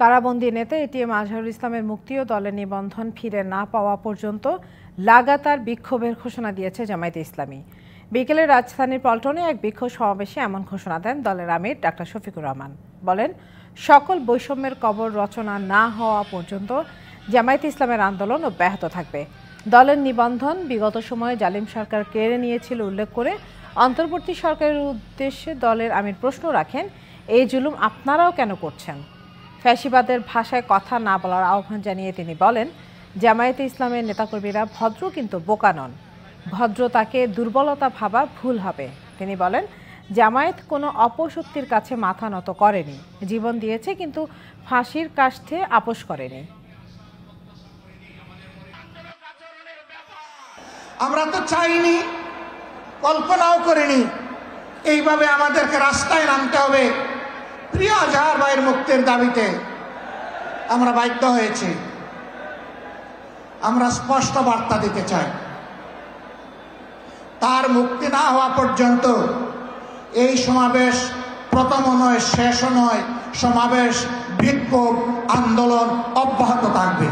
কারাবন্দী নেতা এটিএম আজহারুল ইসলামের মুক্তি ও দলের নিবন্ধন ফিরে না পাওয়া পর্যন্ত লাগাতার বিক্ষোভের ঘোষণা দিয়েছে জামায়াতে ইসলামী। বিকেলে রাজধানীর পল্টনে এক বিক্ষোভ সমাবেশে এমন ঘোষণা দেন দলের আমির ডাক্তার শফিকুর রহমান। বলেন, সকল বৈষম্যের কবর রচনা না হওয়া পর্যন্ত জামায়াতে ইসলামের আন্দোলন অব্যাহত থাকবে। দলের নিবন্ধন বিগত সময়ে জালিম সরকার কেড়ে নিয়েছিল উল্লেখ করে অন্তর্বর্তী সরকারের উদ্দেশ্যে দলের আমির প্রশ্ন রাখেন, এই জুলুম আপনারাও কেন করছেন? ফ্যাসিবাদের ভাষায় কথা না বলার আহ্বান জানিয়ে তিনি বলেন, জামায়াতে ইসলামের নেতাকর্মীরা ভদ্র কিন্তু বোকা নন। ভদ্রতাকে দুর্বলতা ভাবা ভুল হবে। তিনি বলেন, জামায়াত কোনো অপশক্তির কাছে মাথা নত করেনি, জীবন দিয়েছে কিন্তু ফাঁসির কাষ্ঠে আপোষ করেনি। আমরা তো চাইনি, কল্পনাও করিনি এইভাবে আমাদেরকে রাস্তায় নামতে হবে। প্রিয় আজহার ভাইয়ের মুক্তির দাবিতে আমরা বাধ্য হয়েছি। আমরা স্পষ্ট বার্তা দিতে চাই, তার মুক্তি না হওয়া পর্যন্ত এই সমাবেশ প্রথমও নয়, শেষও নয়, সমাবেশ, বিক্ষোভ, আন্দোলন অব্যাহত থাকবে।